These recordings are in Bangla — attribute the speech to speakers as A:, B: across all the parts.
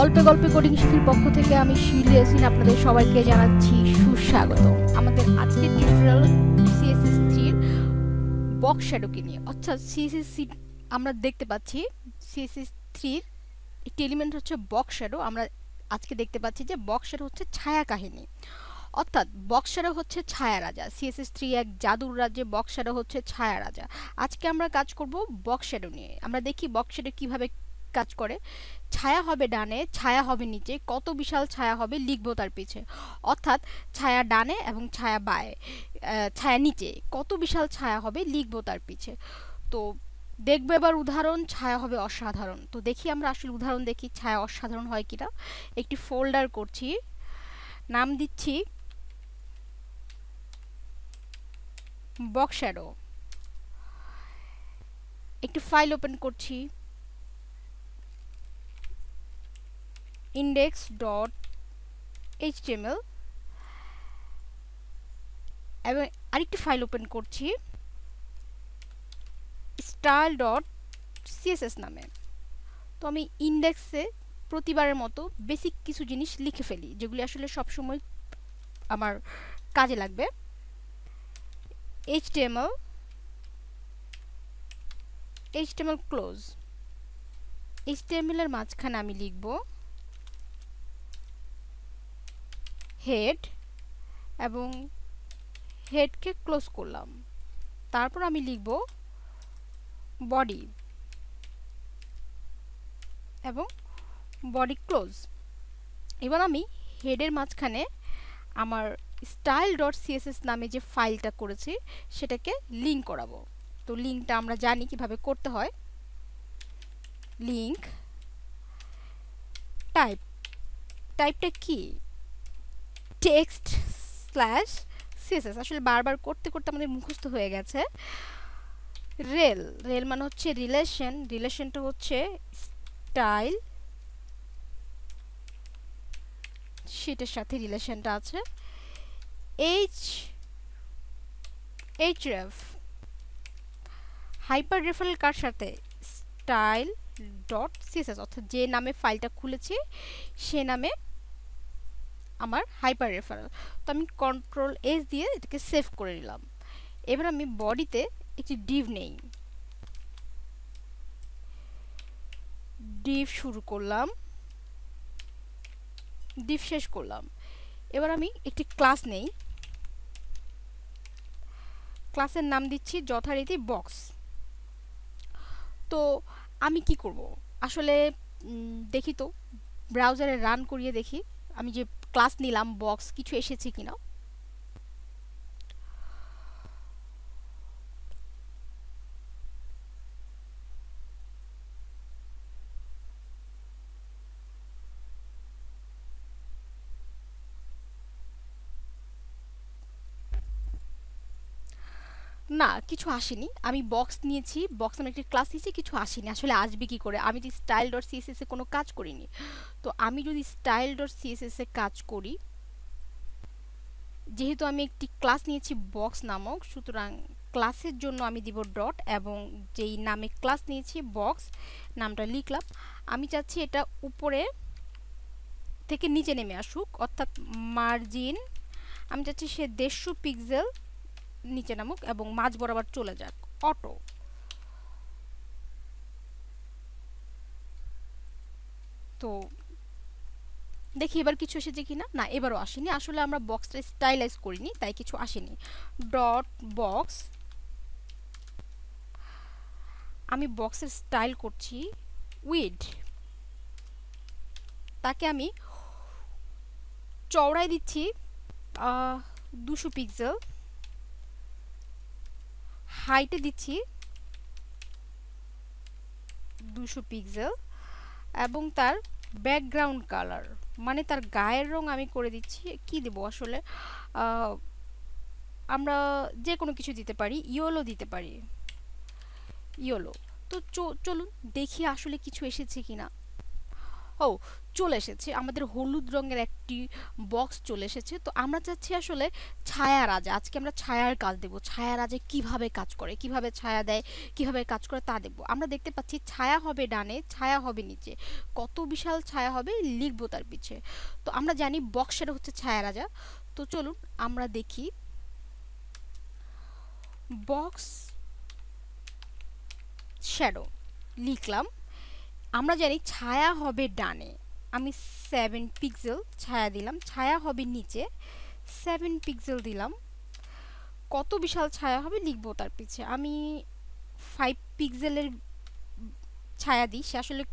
A: গল্পে গল্পে কোডিং শিখির পক্ষ থেকে আমি শিউলি ইয়াসিন আপনাদের সবাইকে জানাচ্ছি সুস্বাগত। আমাদের আজকের টিউটোরিয়াল CSS3 এর বক্স শ্যাডোকে নিয়ে। অর্থাৎ CSS3 আমরা দেখতে পাচ্ছি CSS3 এর একটি এলিমেন্ট হচ্ছে বক্স শ্যাডো। আমরা আজকে দেখতে পাচ্ছি যে বক্স শ্যাডো হচ্ছে ছায়া কাহিনী, অর্থাৎ বক্স শ্যাডো হচ্ছে ছায়া রাজা। CSS3 এক জাদুর রাজ্যে বক্স শ্যাডো হচ্ছে ছায়া রাজা। আজকে আমরা কাজ করব বক্স শ্যাডো নিয়ে। আমরা দেখি বক্স শ্যাডো কিভাবে কাজ করে। ছায়া হবে ডানে, ছায়া হবে নিচে, কত বিশাল ছায়া হবে লিখবো তার পিছে। অর্থাৎ ছায়া ডানে এবং ছায়া বায়ে, ছায়া নিচে, কত বিশাল ছায়া হবে লিখবো তার পিছে। তো দেখবো এবার উদাহরণ, ছায়া হবে অসাধারণ। তো দেখি আমরা আসলে উদাহরণ দেখি ছায়া অসাধারণ হয় কিনা। একটি ফোল্ডার করছি, নাম দিচ্ছি বক্স শ্যাডো। একটি ফাইল ওপেন করছি, index.html, এবং আরেকটি ফাইল ওপেন করছি style.css নামে। তো আমি ইন্ডেক্সে প্রতিবারের মতো বেসিক কিছু জিনিস লিখে ফেলি যেগুলি আসলে সবসময় আমার কাজে লাগবে। HTML close. HTML এর মাঝখানে আমি লিখব হেড এবং হেডকে ক্লোজ করলাম। তারপর আমি লিখব বডি এবং বডি ক্লোজ। এবার আমি হেডের মাঝখানে আমার style.css নামে যে ফাইলটা করেছি সেটাকে লিংক করাবো। তো লিংকটা আমরা জানি কিভাবে করতে হয়। লিংক টাইপ, টাইপটা কি? Text slash CSS। আসলে বারবার করতে করতে আমাদের মুখস্থ হয়ে গেছে। রেল, রেল মানে হচ্ছে রিলেশন, রিলেশনটা হচ্ছে স্টাইল শিটের সাথে রিলেশনটা আছে। href, হাইপার রেফারেল কার সাথে? style.css, অর্থাৎ যে নামে ফাইলটা খুলেছি সে নামে আমার হাইপার রেফারেল। তো আমি Ctrl+S দিয়ে এটাকে সেভ করে নিলাম। এবার আমি বডিতে একটি ডিভ নেই, ডিভ শুরু করলাম, ডিভ শেষ করলাম। এবার আমি একটি ক্লাস নেই, ক্লাসের নাম দিচ্ছি যথারীতি বক্স। তো আমি কি করব আসলে দেখি তো, ব্রাউজারে রান করিয়ে দেখি আমি যে ক্লাস নিলাম বক্স কিছু এসেছে কিনা। না, কিছু আসেনি। আমি বক্স নিয়েছি, বক্স নামে একটি ক্লাস নিয়েছি, কিছু আসেনি। আসলে আসবে কি করে? আমি তো style.css এ কোনো কাজ করিনি। তো আমি যদি style.css এ কাজ করি, যেহেতু আমি একটি ক্লাস নিয়েছি বক্স নামক, সুতরাং ক্লাসের জন্য আমি দিব ডট এবং যেই নামে ক্লাস নিয়েছি বক্স নামটা লিখলাম। আমি চাচ্ছি এটা উপরে থেকে নিচে নেমে আসুক, অর্থাৎ মার্জিন আমি চাচ্ছি সে 150 পিক্সেল নিচে নামুক এবং মাঝ বরাবর চলে যাক অটো। তো দেখি এবার কিছু এসেছে কিনা। না, এবারও আসেনি। আসলে আমরা বক্সটা স্টাইলাইজ করিনি তাই কিছু আসেনি। ডট বক্স, আমি বক্সের স্টাইল করছি উইড, তাকে আমি চওড়ায় দিচ্ছি 200 পিক্সেল, হাইটে দিচ্ছি 200 পিক্সেল এবং তার ব্যাকগ্রাউন্ড কালার মানে তার গায়ের রং আমি করে দিচ্ছি কি দেব আসলে আমরা যে কোনো কিছু দিতে পারি, ইয়েলো দিতে পারি, ইয়েলো। তো চলুন দেখি আসলে কিছু এসেছে কিনা। ও, চলে এসেছে আমাদের হলুদ রঙের একটি বক্স চলে এসেছে। তো আমরা চাচ্ছি আসলে ছায়া রাজা, আজকে আমরা ছায়ার কাজ দেব, ছায়া রাজা কিভাবে কাজ করে, কিভাবে ছায়া দেয়, কিভাবে কাজ করে তা দেখব। আমরা দেখতে পাচ্ছি ছায়া হবে ডানে, ছায়া হবে নিচে, কত বিশাল ছায়া হবে লিখবো তার পিছে। তো আমরা জানি বক্সের হচ্ছে ছায়া রাজা। তো চলুন আমরা দেখি বক্স শ্যাডো লিখলাম। আমরা জানি ছায়া হবে ডানে, আমি 7 পিক্সেল ছায়া দিলাম, ছায়া হবে নিচে 7 পিক্সেল দিলাম, কত বিশাল ছায়া হবে লিখবো তার পিছে। আমি 5 পিক্সেলের ছায়া দিই, সে আসলে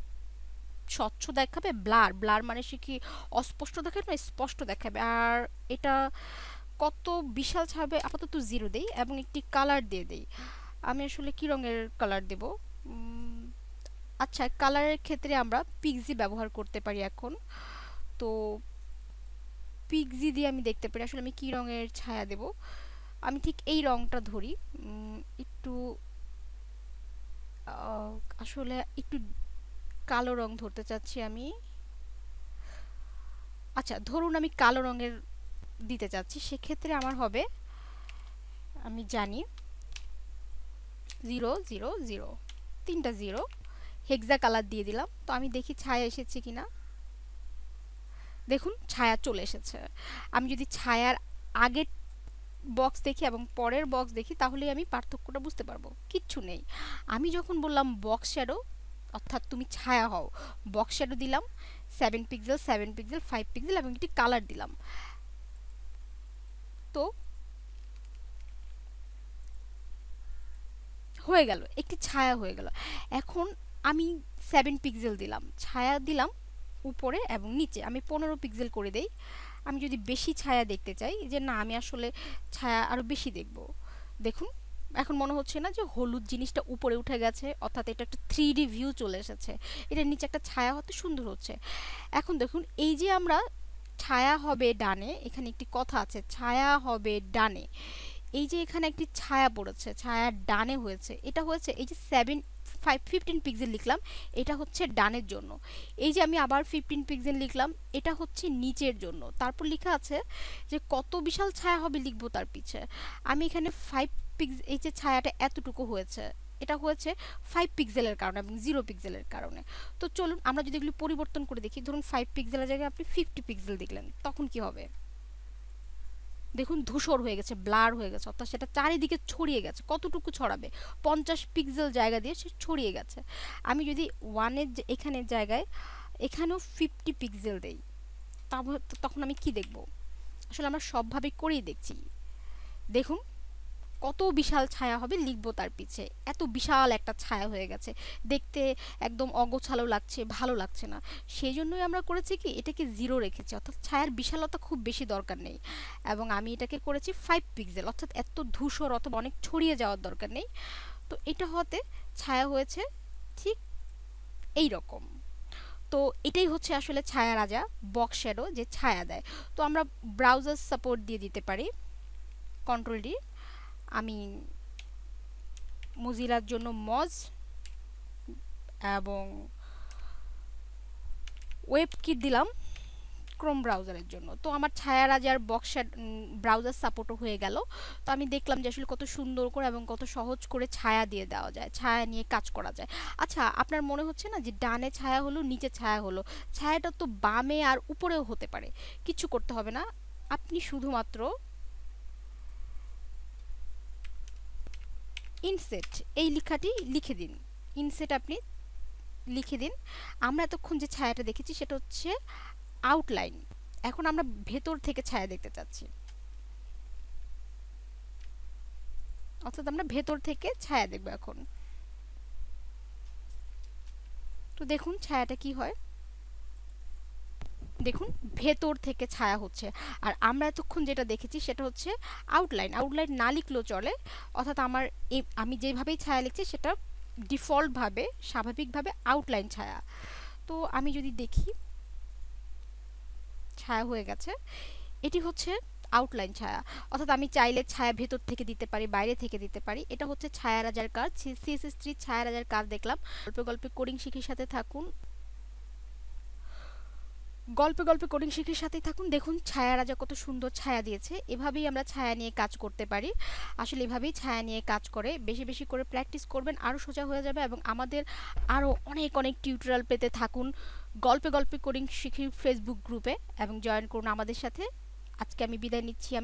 A: স্বচ্ছ দেখাবে, ব্লার ব্লার মানে সে কি অস্পষ্ট দেখাবে না স্পষ্ট দেখাবে। আর এটা কত বিশাল ছায়া হবে, আপাতত 0 দেই এবং একটি কালার দিয়ে দেই। আমি আসলে কি রঙের কালার দেব, আচ্ছা কালারের ক্ষেত্রে আমরা পিক্সি ব্যবহার করতে পারি এখন। তো পিক্সি দিয়ে আমি দেখতে পারি আসলে আমি কি রঙের ছায়া দেব। আমি ঠিক এই রঙটা ধরি, একটু আসলে একটু কালো রং ধরতে চাচ্ছি আমি। আচ্ছা ধরুন আমি কালো রঙের দিতে চাচ্ছি, সেক্ষেত্রে আমার হবে, আমি জানি 0 0 0, 3টা 0, হেক্সা কালার দিয়ে দিলাম। তো আমি দেখি ছায়া এসেছে কিনা, দেখুন ছায়া চলে এসেছে। আমি যদি ছায়ার আগের বক্স দেখি এবং পরের বক্স দেখি তাহলেই আমি পার্থক্যটা বুঝতে পারবো, কিচ্ছু নেই। আমি যখন বললাম বক্স শ্যাডো অর্থাৎ তুমি ছায়া হও, বক্স শ্যাডো দিলাম 7 পিক্সেল 7 পিক্সেল 5 পিক্সেল এবং একটি কালার দিলাম। তো হয়ে গেল, একটি ছায়া হয়ে গেল। এখন আমি 7 পিক্সেল দিলাম, ছায়া দিলাম উপরে এবং নিচে, আমি 15 পিক্সেল করে দেই। আমি যদি বেশি ছায়া দেখতে চাই, যে না আমি আসলে ছায়া আরও বেশি দেখব, দেখুন এখন মনে হচ্ছে না যে হলুদ জিনিসটা উপরে উঠে গেছে, অর্থাৎ এটা একটা 3D ভিউ চলে এসেছে, এটার নিচে একটা ছায়া হতে সুন্দর হচ্ছে। এখন দেখুন এই যে আমরা ছায়া হবে ডানে, এখানে একটি কথা আছে ছায়া হবে ডানে, এই যে এখানে একটি ছায়া পড়েছে, ছায়া ডানে হয়েছে, এটা হয়েছে এই যে 15 পিক্সেল লিখলাম, এটা হচ্ছে ডানের জন্য। এই যে আমি আবার 15 পিক্সেল লিখলাম, এটা হচ্ছে নিচের জন্য। তারপর লেখা আছে যে কত বিশাল ছায়া হবে লিখবো তার পিছে। আমি এখানে 5 পিক্সেল, এই যে ছায়াটা এতটুকু হয়েছে, এটা হয়েছে 5 পিক্সেলের কারণে এবং 0 পিক্সেলের কারণে। তো চলুন আমরা যদি এগুলি পরিবর্তন করে দেখি, ধরুন 5 পিক্সেলের জায়গায় আপনি 50 পিক্সেল দেখলেন, তখন কি হবে, দেখুন ধূসর হয়ে গেছে, ব্লার হয়ে গেছে, অর্থাৎ সেটা চারিদিকে ছড়িয়ে গেছে। কতটুকু ছড়াবে, 50 পিক্সেল জায়গা দিয়ে সে ছড়িয়ে গেছে। আমি যদি ওয়ানের এখানের জায়গায় এখানেও 50 পিক্সেল দেই, তখন আমি কি দেখব, আসলে আমরা সবভাবে করেই দেখছি, দেখুন কত বিশাল ছায়া হবে লিখবো তার পিছে। এত বিশাল একটা ছায়া হয়ে গেছে, দেখতে একদম অগোছালো লাগছে, ভালো লাগছে না। সেই জন্যই আমরা করেছি কি, এটাকে 0 রেখেছি, অর্থাৎ ছায়ার বিশালতা খুব বেশি দরকার নেই। এবং আমি এটাকে করেছি 5 পিক্সেল, অর্থাৎ এত ধূসর অথবা অনেক ছড়িয়ে যাওয়ার দরকার নেই। তো এটা হতে ছায়া হয়েছে ঠিক এই রকম। তো এটাই হচ্ছে আসলে ছায়া রাজা, বক্স শ্যাডো যে ছায়া দেয়। তো আমরা ব্রাউজার সাপোর্ট দিয়ে দিতে পারি, কন্ট্রোল ডি, আমি মজিলার জন্য মজ এবং ওয়েব কিট দিলাম ক্রোম ব্রাউজারের জন্য। তো আমার ছায়া রাজার বক্স ব্রাউজার সাপোর্টও হয়ে গেল। তো আমি দেখলাম যে আসলে কত সুন্দর করে এবং কত সহজ করে ছায়া দিয়ে দেওয়া যায়, ছায়া নিয়ে কাজ করা যায়। আচ্ছা আপনার মনে হচ্ছে না যে ডানে ছায়া হলো নিচে ছায়া হলো, ছায়াটা তো বামে আর উপরেও হতে পারে, কিছু করতে হবে না, আপনি শুধুমাত্র ইনসেট এই লেখাটি লিখে দিন, ইনসেট আপনি লিখে দিন। আমরা এতক্ষণ যে ছায়াটা দেখেছি সেটা হচ্ছে আউটলাইন, এখন আমরা ভেতর থেকে ছায়া দেখতে চাচ্ছি, অর্থাৎ আমরা ভেতর থেকে ছায়া দেখব এখন। তো দেখুন ছায়াটা কি হয়, দেখুন ভেতর থেকে ছায়া হচ্ছে। আর আমরা এতক্ষণ যেটা দেখেছি সেটা হচ্ছে আউটলাইন, আউটলাইন না লিখলেও চলে, অর্থাৎ আমি যেভাবেই ছায়া লিখছি সেটা ডিফল্টভাবে স্বাভাবিকভাবে আউটলাইন ছায়া। তো আমি যদি দেখি ছায়া হয়ে গেছে, এটি হচ্ছে আউটলাইন ছায়া, অর্থাৎ আমি চাইলে ছায়া ভেতর থেকে দিতে পারি, বাইরে থেকে দিতে পারি। এটা হচ্ছে ছায়া রাজার কাজ, CSS3 ছায়া রাজার কাজ দেখলাম। গল্পে গল্পে কোডিং শিখির সাথে থাকুন। গল্পে গল্পে কোডিং শিখির সাথেই থাকুন। দেখুন ছায়া রাজা কত সুন্দর ছায়া দিয়েছে। এভাবেই আমরা ছায়া নিয়ে কাজ করতে পারি। আসলে এভাবেই ছায়া নিয়ে কাজ করে। বেশি বেশি করে প্র্যাকটিস করবেন, আরও সোজা হয়ে যাবে। এবং আমাদের আরও অনেক অনেক টিউটোরিয়াল পেতে থাকুন গল্পে গল্পে কোডিং শিখির ফেসবুক গ্রুপে এবং জয়েন করুন আমাদের সাথে। আজকে আমি বিদায় নিচ্ছি। আমি